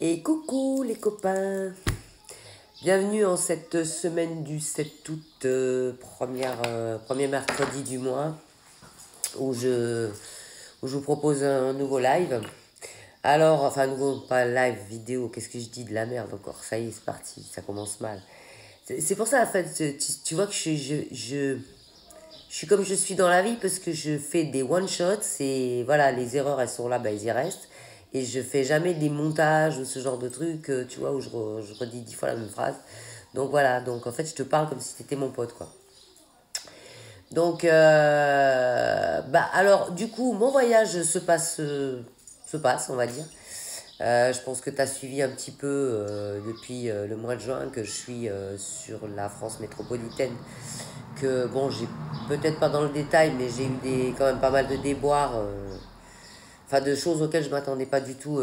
Et coucou les copains, bienvenue en cette semaine du 7 août, premier mercredi du mois, où je vous propose un nouveau live. Alors, enfin nouveau, pas live, vidéo, qu'est-ce que je dis de la merde encore, ça y est, c'est parti, ça commence mal. C'est pour ça, en fait, tu vois que je suis comme je suis dans la vie parce que je fais des one-shots et voilà, les erreurs elles sont là, bah, elles y restent. Et je fais jamais des montages ou ce genre de trucs, tu vois, où je redis 10 fois la même phrase. Donc voilà, donc en fait, je te parle comme si t'étais mon pote, quoi. Donc, bah alors, du coup, mon voyage se passe, on va dire. Je pense que tu as suivi un petit peu depuis le mois de juin que je suis sur la France métropolitaine. Que bon, j'ai peut-être pas dans le détail, mais j'ai eu quand même pas mal de déboires. Enfin, de choses auxquelles je ne m'attendais pas du tout,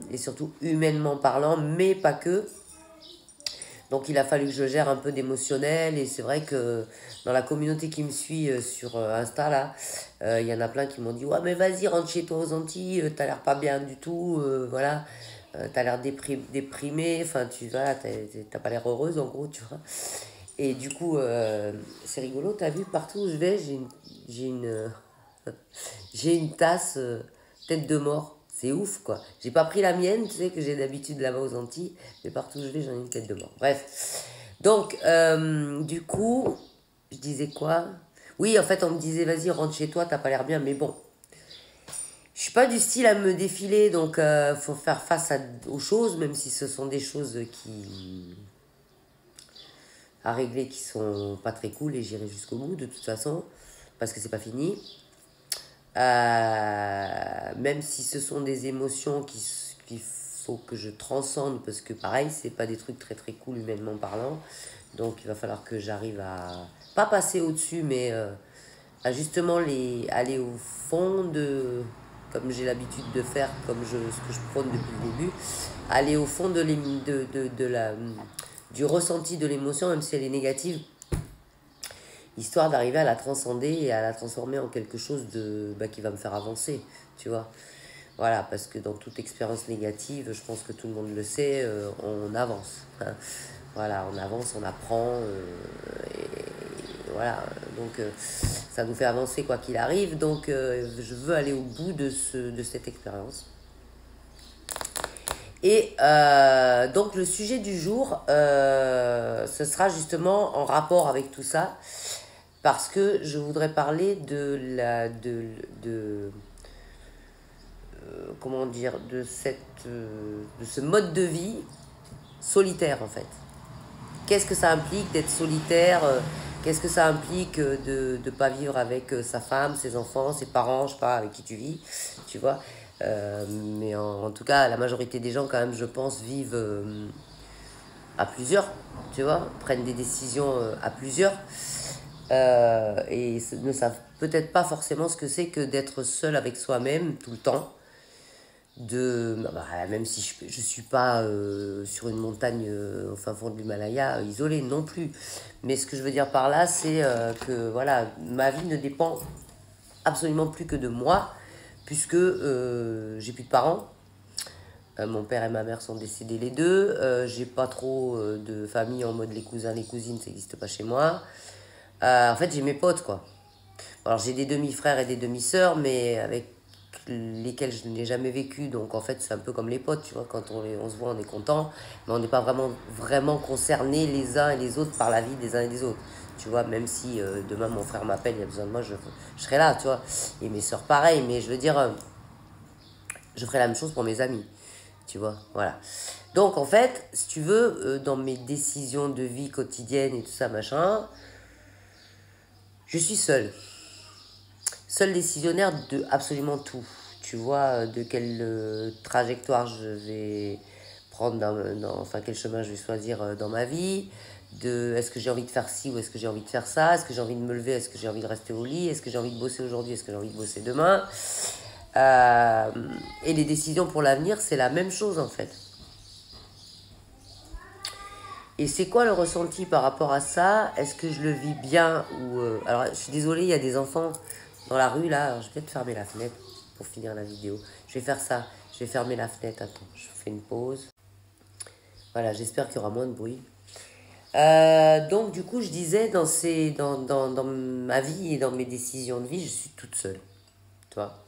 et surtout humainement parlant, mais pas que. Donc il a fallu que je gère un peu d'émotionnel, et c'est vrai que dans la communauté qui me suit sur Insta, là, il y en a plein qui m'ont dit « Ouais, mais vas-y, rentre chez toi aux Antilles, t'as l'air pas bien du tout, voilà, t'as l'air déprimé, enfin, voilà, t'as pas l'air heureuse, en gros, tu vois. » Et du coup, c'est rigolo, t'as vu, partout où je vais, j'ai une, j'ai une tasse tête de mort. C'est ouf, quoi. J'ai pas pris la mienne, tu sais que j'ai d'habitude là-bas aux Antilles, mais partout où je vais, j'en ai une tête de mort. Bref. Donc, du coup, je disais quoi? Oui, en fait, on me disait, vas-y, rentre chez toi, t'as pas l'air bien, mais bon. Je suis pas du style à me défiler, donc faut faire face aux choses, même si ce sont des choses à régler qui sont pas très cool, et j'irai jusqu'au bout, de toute façon, parce que c'est pas fini. Même si ce sont des émotions qu'il faut que je transcende, parce que pareil, c'est pas des trucs très très cool humainement parlant. Donc il va falloir que j'arrive à pas passer au-dessus, mais à justement aller au fond de, comme j'ai l'habitude de faire, ce que je prône depuis le début, aller au fond du ressenti de l'émotion, même si elle est négative, histoire d'arriver à la transcender et à la transformer en quelque chose qui va me faire avancer, tu vois. Voilà, parce que dans toute expérience négative, je pense que tout le monde le sait, on avance, hein. Voilà, on avance, on apprend, et voilà, donc ça nous fait avancer quoi qu'il arrive, donc je veux aller au bout de cette expérience. Et donc le sujet du jour, ce sera justement en rapport avec tout ça, parce que je voudrais parler comment dire, de ce mode de vie solitaire, en fait. Qu'est-ce que ça implique d'être solitaire? Qu'est-ce que ça implique de ne pas vivre avec sa femme, ses enfants, ses parents, je sais pas, avec qui tu vis, tu vois. Mais en tout cas, la majorité des gens, quand même, je pense, vivent à plusieurs, tu vois, prennent des décisions à plusieurs, et ne savent peut-être pas forcément ce que c'est que d'être seul avec soi-même tout le temps. Même si je suis pas sur une montagne au fin fond de l'Himalaya, isolée non plus. Mais ce que je veux dire par là, c'est que voilà, ma vie ne dépend absolument plus que de moi, puisque j'ai plus de parents. Mon père et ma mère sont décédés les deux. J'ai pas trop de famille en mode les cousins, les cousines, ça n'existe pas chez moi. En fait, j'ai mes potes, quoi. Alors, j'ai des demi-frères et des demi-sœurs, mais avec lesquels je n'ai jamais vécu. Donc, en fait, c'est un peu comme les potes, tu vois. Quand on se voit, on est content, mais on n'est pas vraiment concernés les uns et les autres par la vie des uns et des autres. Tu vois, même si demain mon frère m'appelle, il a besoin de moi, je serai là, tu vois. Et mes sœurs, pareil, mais je veux dire, je ferai la même chose pour mes amis. Tu vois, voilà. Donc, en fait, si tu veux, dans mes décisions de vie quotidienne et tout ça, machin, je suis seule. Seule décisionnaire de absolument tout. Tu vois, de quelle trajectoire je vais prendre, enfin, quel chemin je vais choisir dans ma vie, est-ce que j'ai envie de faire ci ou est-ce que j'ai envie de faire ça, est-ce que j'ai envie de me lever, est-ce que j'ai envie de rester au lit, est-ce que j'ai envie de bosser aujourd'hui, est-ce que j'ai envie de bosser demain. Et les décisions pour l'avenir, c'est la même chose en fait. Et c'est quoi le ressenti par rapport à ça? Est-ce que je le vis bien ou Alors, je suis désolée, il y a des enfants dans la rue là. Alors, je vais peut-être fermer la fenêtre pour finir la vidéo. Je vais faire ça. Je vais fermer la fenêtre. Attends, je fais une pause. Voilà, j'espère qu'il y aura moins de bruit. Donc, du coup, je disais, dans ma vie et dans mes décisions de vie, je suis toute seule. Tu vois.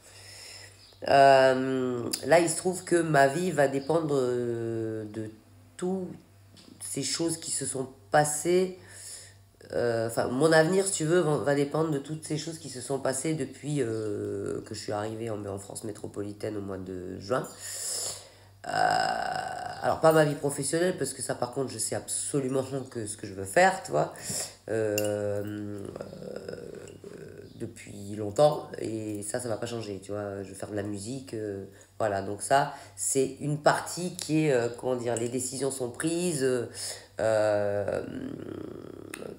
Là, il se trouve que ma vie va dépendre de toutes ces choses qui se sont passées. Enfin, mon avenir, si tu veux, va dépendre de toutes ces choses qui se sont passées depuis que je suis arrivée en France métropolitaine au mois de juin. Alors, pas ma vie professionnelle, parce que ça, par contre, je sais absolument que ce que je veux faire, tu vois, depuis longtemps, et ça va pas changer, tu vois. Je veux faire de la musique, voilà. Donc, ça, c'est une partie qui est, comment dire, les décisions sont prises, euh,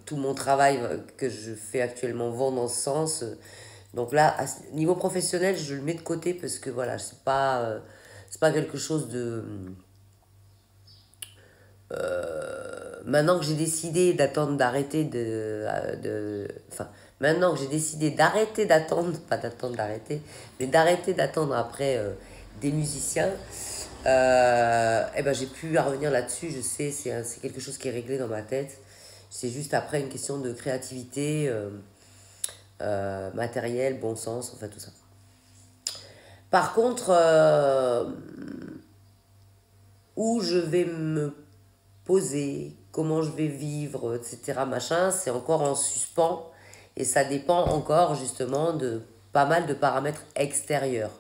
tout mon travail que je fais actuellement va dans ce sens. Donc là, niveau professionnel, je le mets de côté parce que voilà, c'est pas quelque chose de. Maintenant que j'ai décidé d'attendre, d'arrêter enfin, maintenant que j'ai décidé d'arrêter d'attendre, pas d'attendre, d'arrêter, mais d'arrêter d'attendre après des musiciens, eh ben j'ai pu à revenir là-dessus, je sais, c'est quelque chose qui est réglé dans ma tête. C'est juste après une question de créativité, matériel, bon sens, enfin tout ça. Par contre, où je vais me poser, comment je vais vivre, etc., machin, c'est encore en suspens et ça dépend encore justement de pas mal de paramètres extérieurs,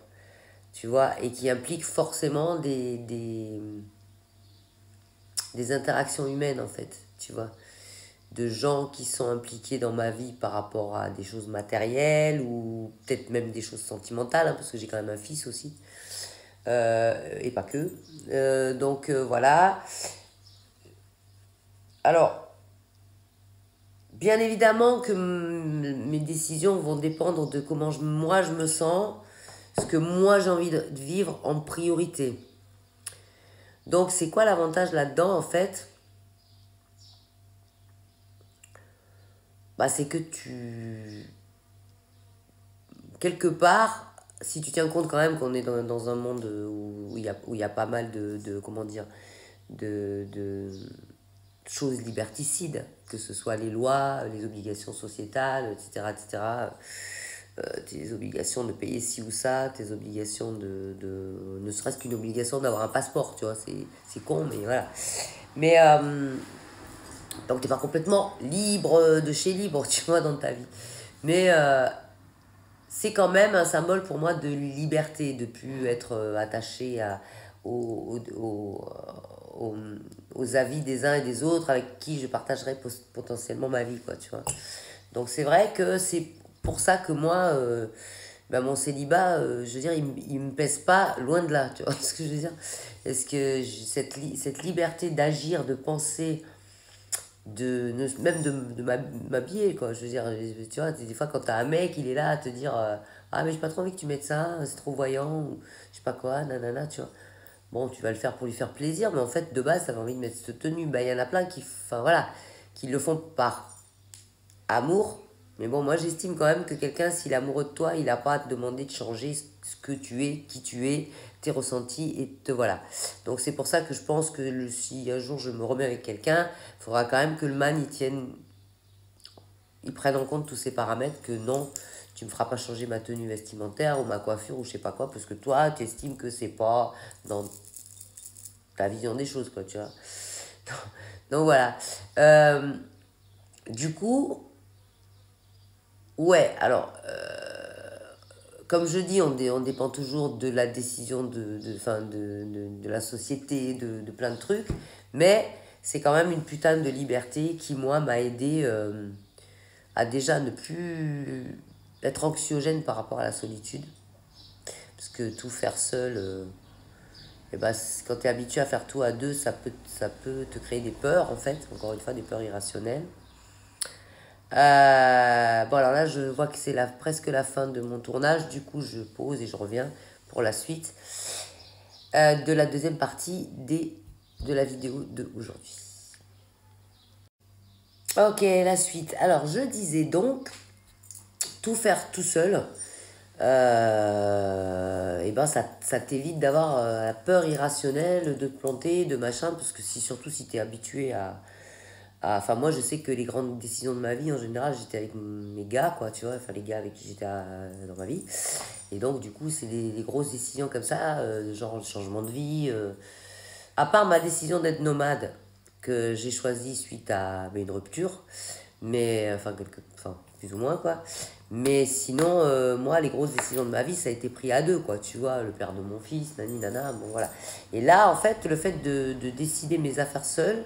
tu vois, et qui impliquent forcément des interactions humaines en fait, tu vois, de gens qui sont impliqués dans ma vie par rapport à des choses matérielles ou peut-être même des choses sentimentales, hein, parce que j'ai quand même un fils aussi, et pas que. Donc voilà. Alors, bien évidemment que mes décisions vont dépendre de comment moi je me sens, ce que moi j'ai envie de vivre en priorité. Donc c'est quoi l'avantage là-dedans en fait? Bah, c'est que quelque part, si tu tiens compte quand même qu'on est dans un monde où il y a pas mal comment dire, de choses liberticides, que ce soit les lois, les obligations sociétales, etc., etc., tes obligations de payer ci ou ça, tes obligations ne serait-ce qu'une obligation d'avoir un passeport, tu vois, c'est con, mais voilà. Mais, donc t'es pas complètement libre de chez libre, tu vois, dans ta vie. Mais c'est quand même un symbole pour moi de liberté, de plus être attaché aux, aux avis des uns et des autres avec qui je partagerai potentiellement ma vie, quoi, tu vois. Donc c'est vrai que c'est pour ça que moi, ben mon célibat, je veux dire, il me pèse pas loin de là, tu vois ce que je veux dire. Est-ce que cette liberté d'agir, de penser, même de m'habiller, quoi, je veux dire, tu vois, des fois quand t'as un mec, il est là à te dire, ah mais j'ai pas trop envie que tu mettes ça, c'est trop voyant, ou je sais pas quoi, nanana, tu vois. Bon, tu vas le faire pour lui faire plaisir, mais en fait, de base, t'avais envie de mettre cette tenue. Ben, il y en a plein qui, enfin voilà, qui le font par amour. Mais bon, moi j'estime quand même que quelqu'un, s'il est amoureux de toi, il n'a pas à te demander de changer ce que tu es, qui tu es, tes ressentis, et te voilà. Donc c'est pour ça que je pense que si un jour je me remets avec quelqu'un, il faudra quand même que le man il prenne en compte tous ces paramètres, que non, tu me feras pas changer ma tenue vestimentaire ou ma coiffure ou je sais pas quoi, parce que toi, tu estimes que c'est pas dans ta vision des choses, quoi, tu vois. Donc voilà. Euh, du coup, ouais, alors, comme je dis, on dépend toujours de la décision fin, de la société, de plein de trucs, mais c'est quand même une putain de liberté qui, moi, m'a aidé à déjà ne plus être anxiogène par rapport à la solitude. Parce que tout faire seul, et ben, quand tu es habitué à faire tout à deux, ça peut te créer des peurs, en fait, encore une fois, des peurs irrationnelles. Bon, alors là, je vois que c'est presque la fin de mon tournage. Du coup, je pause et je reviens pour la suite de la deuxième partie de la vidéo d'aujourd'hui. Ok, la suite. Alors, je disais donc tout faire tout seul. et ben ça t'évite d'avoir la peur irrationnelle de te planter, de machin, parce que surtout si t'es habitué enfin, moi, je sais que les grandes décisions de ma vie, en général, j'étais avec mes gars, quoi, tu vois, enfin, les gars avec qui j'étais dans ma vie. Et donc, du coup, c'est des grosses décisions comme ça, genre le changement de vie. À part ma décision d'être nomade, que j'ai choisie suite à une rupture, mais, enfin, enfin, plus ou moins, quoi. Mais sinon, moi, les grosses décisions de ma vie, ça a été pris à deux, quoi, tu vois, le père de mon fils, nani, nana, bon, voilà. Et là, en fait, le fait de décider mes affaires seul,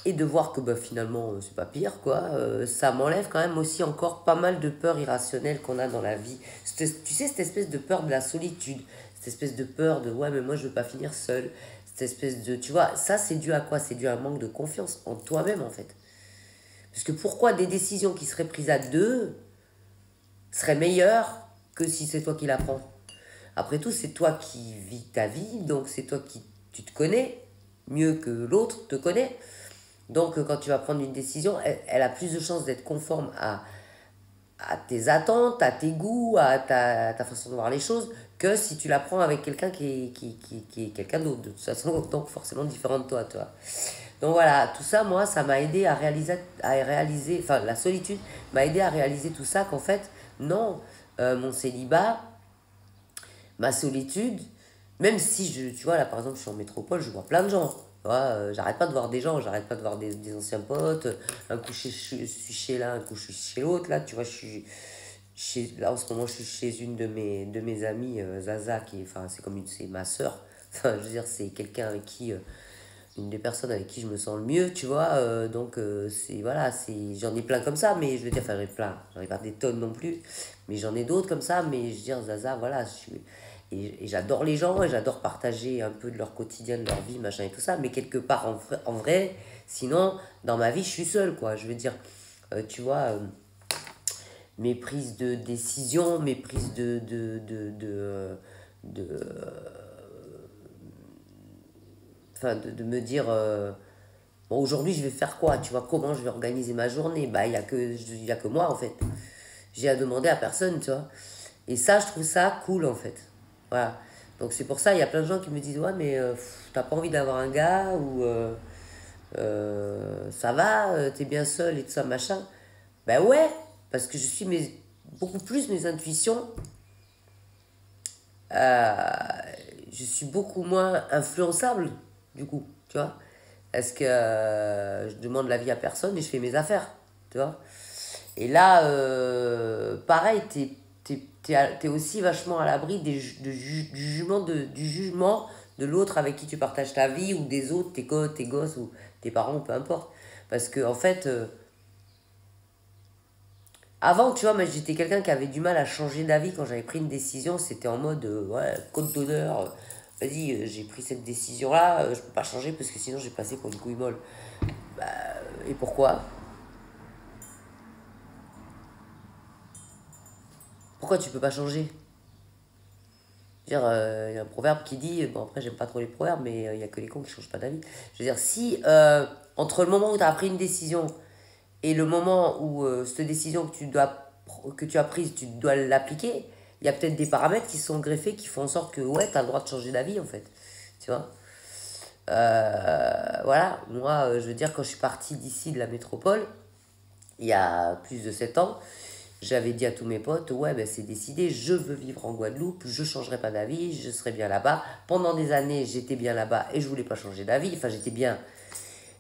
et de voir que bah, finalement c'est pas pire quoi, ça m'enlève quand même aussi encore pas mal de peurs irrationnelles qu'on a dans la vie. Tu sais, cette espèce de peur de la solitude, cette espèce de peur de ouais mais moi je veux pas finir seul, cette espèce de, tu vois, ça c'est dû à quoi? C'est dû à un manque de confiance en toi-même en fait. Parce que pourquoi des décisions qui seraient prises à deux seraient meilleures que si c'est toi qui la prends? Après tout, c'est toi qui vis ta vie, donc c'est toi qui tu te connais mieux que l'autre te connaît. Donc, quand tu vas prendre une décision, elle a plus de chances d'être conforme à tes attentes, à tes goûts, à ta façon de voir les choses, que si tu la prends avec quelqu'un qui est quelqu'un d'autre, de toute façon, donc forcément différent de toi, toi. Donc voilà, tout ça, moi, ça m'a aidé à réaliser, enfin, la solitude m'a aidé à réaliser tout ça, qu'en fait, non, mon célibat, ma solitude, même si tu vois, là par exemple, je suis en métropole, je vois plein de gens. Tu vois, j'arrête pas de voir des gens, j'arrête pas de voir des anciens potes. Un coup, je suis chez l'un, un coup, je suis chez l'autre. Là, tu vois, là en ce moment, je suis chez une de mes amies, Zaza, enfin, c'est ma sœur. Enfin, je veux dire, c'est quelqu'un avec qui, une des personnes avec qui je me sens le mieux, tu vois. Donc, voilà, j'en ai plein comme ça, mais je veux dire, enfin, j'en ai pas des tonnes non plus, mais j'en ai d'autres comme ça, mais je veux dire, Zaza, voilà, et j'adore les gens, et j'adore partager un peu de leur quotidien, de leur vie, machin et tout ça, mais quelque part, en vrai, sinon, dans ma vie, je suis seul, quoi. Je veux dire, tu vois, mes prises de décision, mes prises enfin, de me dire, bon, aujourd'hui, je vais faire quoi, tu vois, comment je vais organiser ma journée, bah, il y a que moi, en fait. J'ai à demander à personne, tu vois. Et ça, je trouve ça cool, en fait. Voilà. Donc c'est pour ça, il y a plein de gens qui me disent, ouais, mais t'as pas envie d'avoir un gars, ou ça va, t'es bien seul et tout ça, machin. Ben ouais, parce que je suis beaucoup plus mes intuitions, euh, je suis beaucoup moins influençable, du coup, tu vois. Parce que je demande l'avis à personne et je fais mes affaires, tu vois. Et là, pareil, t'es aussi vachement à l'abri du jugement de l'autre avec qui tu partages ta vie, ou des autres, tes gosses, ou tes parents, peu importe. Parce que, en fait, avant, tu vois, moi, j'étais quelqu'un qui avait du mal à changer d'avis quand j'avais pris une décision. C'était en mode, ouais, code d'honneur, vas-y, j'ai pris cette décision-là, je peux pas changer parce que sinon j'ai passé pour une couille molle. Et pourquoi? Pourquoi tu peux pas changer? Je veux dire, il y a un proverbe qui dit, bon après j'aime pas trop les proverbes, mais il y a que les cons qui changent pas d'avis. Je veux dire, si entre le moment où tu as pris une décision et le moment où cette décision que tu as prise, tu dois l'appliquer, il y a peut-être des paramètres qui sont greffés qui font en sorte que ouais, tu as le droit de changer d'avis en fait. Tu vois. Voilà, moi je veux dire, quand je suis partie d'ici de la métropole, il y a plus de 7 ans, j'avais dit à tous mes potes, ouais, ben c'est décidé, je veux vivre en Guadeloupe, je ne changerai pas d'avis, je serai bien là-bas. Pendant des années, j'étais bien là-bas et je voulais pas changer d'avis. Enfin, j'étais bien.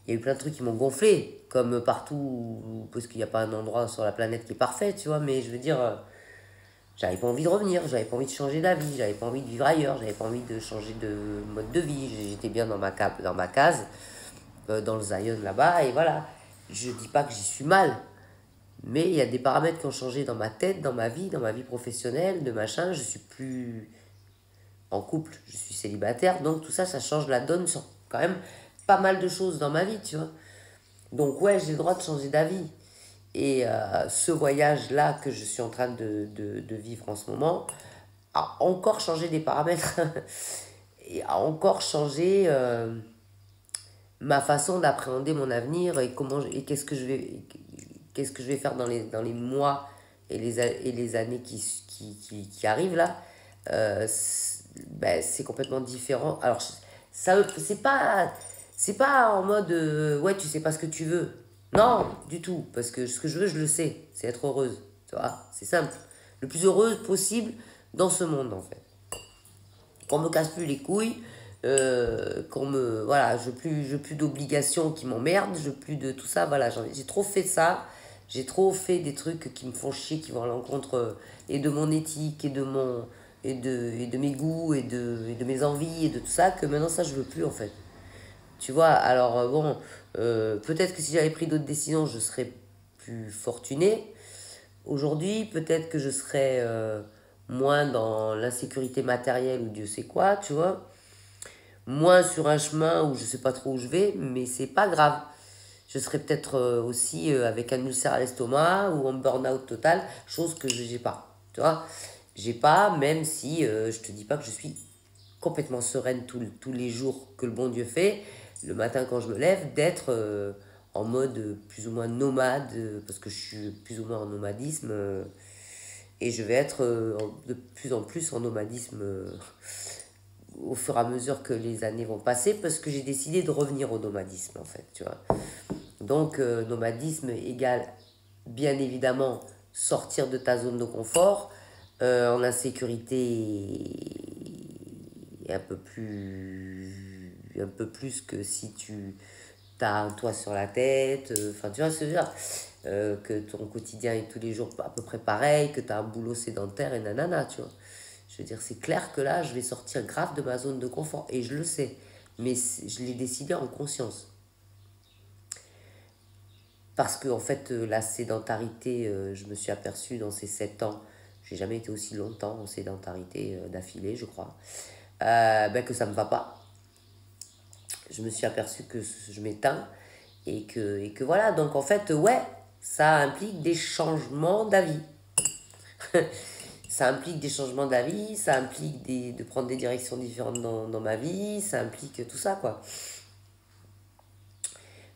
Il y a eu plein de trucs qui m'ont gonflé, comme partout, parce qu'il n'y a pas un endroit sur la planète qui est parfait, tu vois. Mais je veux dire, j'avais pas envie de revenir, j'avais pas envie de changer d'avis, j'avais pas envie de vivre ailleurs, j'avais pas envie de changer de mode de vie. J'étais bien dans ma case, dans le Zion là-bas, et voilà. Je dis pas que j'y suis mal, mais il y a des paramètres qui ont changé dans ma tête, dans ma vie professionnelle, de machin. Je suis plus en couple, je suis célibataire, donc tout ça, ça change la donne sur quand même pas mal de choses dans ma vie, tu vois. Donc ouais, j'ai le droit de changer d'avis. Et ce voyage-là que je suis en train de vivre en ce moment a encore changé des paramètres et a encore changé ma façon d'appréhender mon avenir, et qu'est-ce que je vais faire dans les mois et les années qui arrivent là, ben, c'est complètement différent. Alors, ça, c'est pas en mode, ouais, tu sais pas ce que tu veux. Non, du tout, parce que ce que je veux, je le sais, c'est être heureuse, tu vois, c'est simple. Le plus heureuse possible dans ce monde, en fait. Qu'on me casse plus les couilles, voilà, je veux plus d'obligations qui m'emmerdent, je veux plus de tout ça, voilà, j'ai trop fait ça, j'ai trop fait des trucs qui me font chier, qui vont à l'encontre et de mon éthique et de mes goûts et de mes envies et de tout ça, que maintenant ça je veux plus en fait. Tu vois, alors bon, peut-être que si j'avais pris d'autres décisions, je serais plus fortunée. Aujourd'hui, peut-être que je serais moins dans l'insécurité matérielle ou Dieu sait quoi, tu vois. Moins sur un chemin où je sais pas trop où je vais, mais c'est pas grave. Je serais peut-être aussi avec un ulcère à l'estomac ou en burn-out total, chose que je n'ai pas. Tu vois, j'ai pas, même si je te dis pas que je suis complètement sereine tous les jours que le bon Dieu fait, le matin quand je me lève, d'être en mode plus ou moins nomade, parce que je suis plus ou moins en nomadisme, et je vais être de plus en plus en nomadisme au fur et à mesure que les années vont passer, parce que j'ai décidé de revenir au nomadisme, en fait, tu vois. Donc, nomadisme égale, bien évidemment, sortir de ta zone de confort, en insécurité un peu plus que si tu as un toit sur la tête, enfin, tu vois ce que je veux dire, que ton quotidien est tous les jours à peu près pareil, que tu as un boulot sédentaire et nanana, tu vois. Je veux dire, c'est clair que là, je vais sortir grave de ma zone de confort, et je le sais, mais je l'ai décidé en conscience. Parce que, en fait, la sédentarité, je me suis aperçue dans ces 7 ans, j'ai jamais été aussi longtemps en sédentarité d'affilée, je crois, ben que ça me va pas. Je me suis aperçue que je m'éteins et que voilà. Donc, en fait, ouais, ça implique des changements d'avis. Ça implique des changements d'avis, ça implique de prendre des directions différentes dans ma vie, ça implique tout ça, quoi.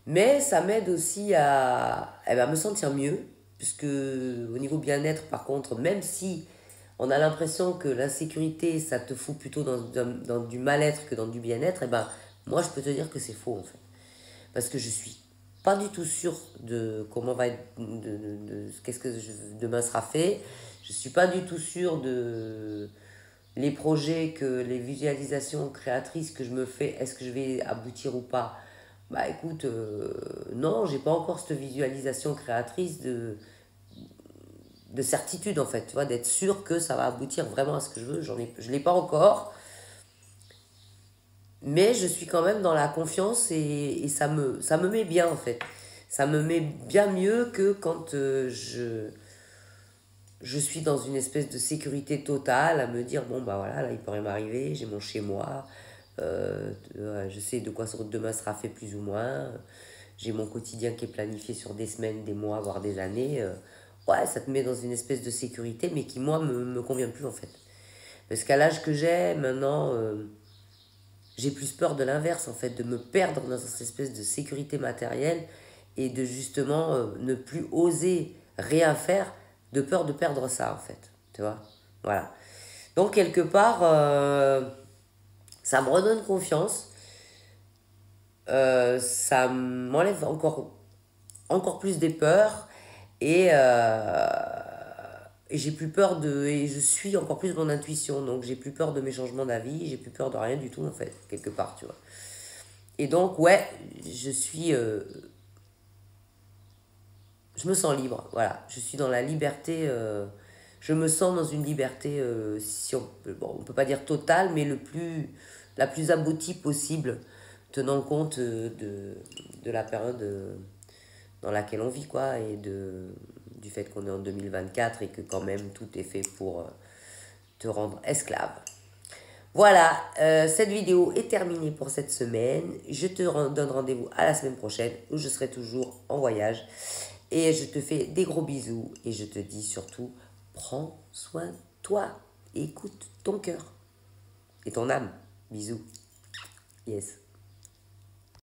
Mais ça m'aide aussi eh ben, à me sentir mieux, puisque au niveau bien-être, par contre, même si on a l'impression que l'insécurité, ça te fout plutôt dans du mal-être que dans du bien-être, eh ben, moi, je peux te dire que c'est faux, en fait. Parce que je suis pas du tout sûre de comment va être, qu'est-ce que demain sera fait. Je suis pas du tout sûre de les projets, les visualisations créatrices que je me fais, est-ce que je vais aboutir ou pas? Bah écoute, non, j'ai pas encore cette visualisation créatrice de certitude en fait, tu vois, d'être sûr que ça va aboutir vraiment à ce que je veux. Je l'ai pas encore, mais je suis quand même dans la confiance et ça me met bien en fait. Ça me met bien mieux que quand je suis dans une espèce de sécurité totale à me dire bon bah voilà, là il pourrait m'arriver, j'ai mon chez moi, je sais de quoi demain sera fait plus ou moins, j'ai mon quotidien qui est planifié sur des semaines, des mois, voire des années. Ouais, ça te met dans une espèce de sécurité, mais qui moi me convient plus en fait. Parce qu'à l'âge que j'ai maintenant, j'ai plus peur de l'inverse en fait, de me perdre dans cette espèce de sécurité matérielle et de justement ne plus oser rien faire de peur de perdre ça en fait. Tu vois. Voilà. Donc quelque part, ça me redonne confiance. Ça m'enlève encore plus des peurs et j'ai plus peur et je suis encore plus mon intuition, donc j'ai plus peur de mes changements d'avis, j'ai plus peur de rien du tout en fait, quelque part, tu vois. Et donc ouais, je me sens libre, voilà, je suis dans la liberté, je me sens dans une liberté, si bon, on peut pas dire totale, mais la plus aboutie possible, tenant compte de la période dans laquelle on vit, quoi, du fait qu'on est en 2024 et que quand même tout est fait pour te rendre esclave. Voilà, cette vidéo est terminée pour cette semaine. Je te donne rendez-vous à la semaine prochaine où je serai toujours en voyage. Et je te fais des gros bisous et je te dis surtout, prends soin de toi. Écoute ton cœur et ton âme. Bisous. Yes.